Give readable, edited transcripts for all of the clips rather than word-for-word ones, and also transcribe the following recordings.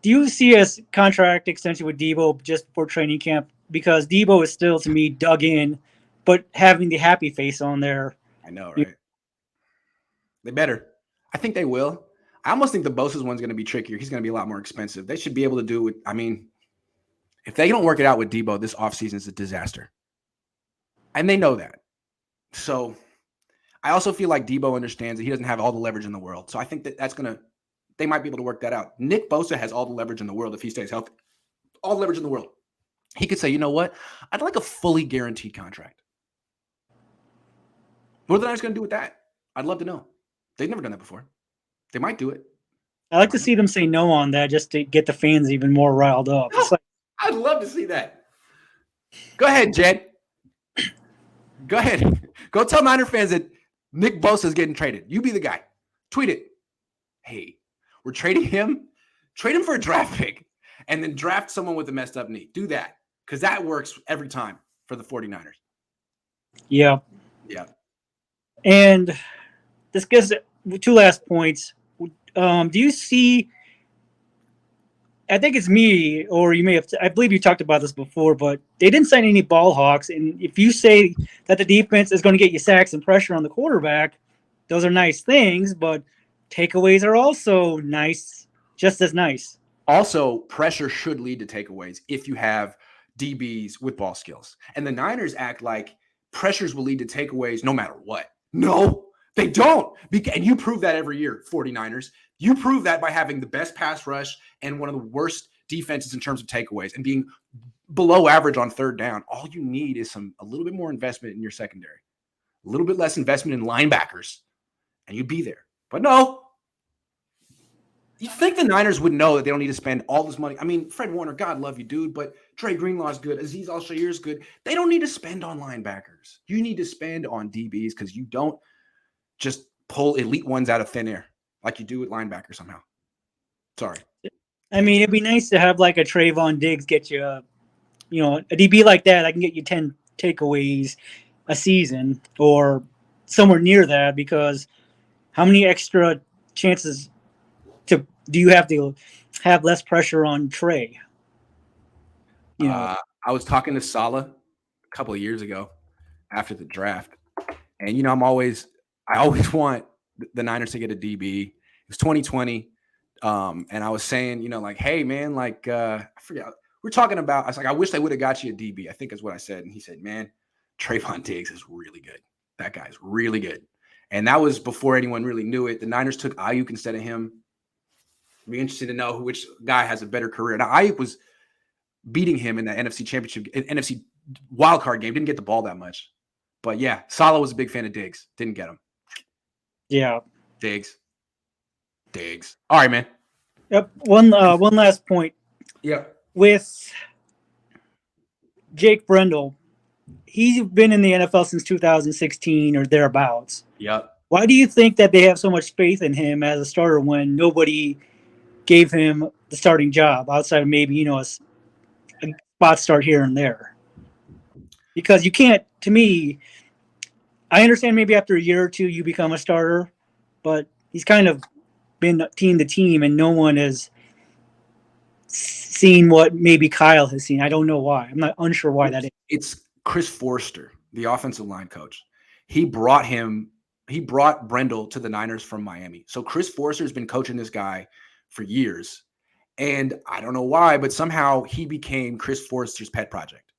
do you see a contract extension with Deebo just for training camp? Because Deebo is still, to me, dug in, but having the happy face on there. I know, right? They better. I think they will. I almost think the Bosa's one's going to be trickier. He's going to be a lot more expensive. They should be able to do it. I mean, if they don't work it out with Deebo, this offseason is a disaster. And they know that. So I also feel like Deebo understands that he doesn't have all the leverage in the world. So I think they might be able to work that out. Nick Bosa has all the leverage in the world if he stays healthy. All the leverage in the world. He could say, you know what? I'd like a fully guaranteed contract. What are the Niners going to do with that? I'd love to know. They've never done that before. They might do it. I like to see them say no on that just to get the fans even more riled up. No, I'd love to see that. Go ahead, Jed. Go ahead. Go tell Niner fans that Nick Bosa is getting traded. You be the guy. Tweet it. Hey, we're trading him. Trade him for a draft pick and then draft someone with a messed up knee. Do that because that works every time for the 49ers. Yeah. Yeah. And this gets two last points. Do you see? I think it's me, or you may have. I believe you talked about this before, but they didn't sign any ball hawks. And if you say that the defense is going to get you sacks and pressure on the quarterback, those are nice things. But takeaways are also nice, just as nice. Also, pressure should lead to takeaways if you have DBs with ball skills. And the Niners act like pressures will lead to takeaways no matter what. No, they don't. And you prove that every year, 49ers. You prove that by having the best pass rush and one of the worst defenses in terms of takeaways and being below average on third down. All you need is a little bit more investment in your secondary, a little bit less investment in linebackers, and you'd be there. But no. You think the Niners would know that they don't need to spend all this money? I mean, Fred Warner, God love you, dude, but Dre Greenlaw's good. Azeez Al-Shaair is good. They don't need to spend on linebackers. You need to spend on DBs because you don't just pull elite ones out of thin air like you do with linebackers somehow. Sorry. I mean, it'd be nice to have like a Trayvon Diggs get you, a DB like that. I can get you 10 takeaways a season or somewhere near that because how many extra chances do you have to have less pressure on Trey? I was talking to Saleh a couple of years ago after the draft, and I always want the Niners to get a DB. It was 2020, and I was saying, hey man, I forget. We're talking about. I was like, I wish they would have got you a DB. I think is what I said, and he said, man, Trayvon Diggs is really good. That guy's really good, and that was before anyone really knew it. The Niners took Ayuk instead of him. Be interested to know which guy has a better career. Now, Ayuk was beating him in the NFC Championship, NFC wildcard game. Didn't get the ball that much. But, yeah, Saleh was a big fan of Diggs. Didn't get him. Yeah. Diggs. All right, man. Yep. One last point. Yep. With Jake Brendel, he's been in the NFL since 2016 or thereabouts. Yep. Why do you think that they have so much faith in him as a starter when nobody gave him the starting job outside of maybe, a spot start here and there? Because you can't, to me, I understand maybe after a year or two you become a starter, but he's kind of been team to team and no one has seen what maybe Kyle has seen. I don't know why. I'm not unsure why that is. It's Chris Forster, the offensive line coach. He brought Brendel to the Niners from Miami. So Chris Forster has been coaching this guy for years. And I don't know why, but somehow he became Chris Forster's pet project.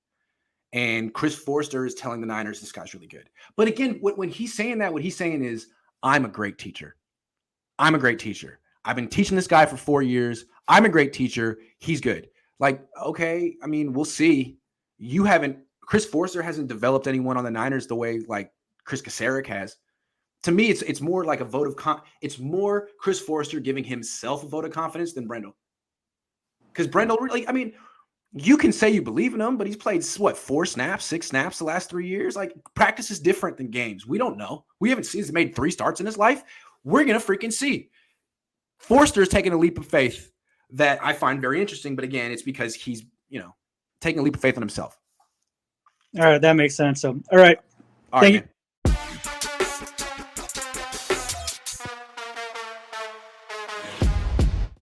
And Chris Forster is telling the Niners this guy's really good. But again, when he's saying that, what he's saying is, I'm a great teacher. I've been teaching this guy for 4 years. I'm a great teacher. He's good. Okay, I mean, we'll see. Chris Forster hasn't developed anyone on the Niners the way Chris Kasarik has. To me, it's more like a vote of it's more Chris Forster giving himself a vote of confidence than Brendel. Because Brendel, really, I mean, you can say you believe in him, but he's played 4 snaps, 6 snaps the last 3 years. Practice is different than games. We don't know. We haven't seen he's made 3 starts in his life. We're gonna freaking see. Forster's taking a leap of faith that I find very interesting, but again, it's because he's taking a leap of faith on himself. All right, that makes sense. So, all right, thank you. Man.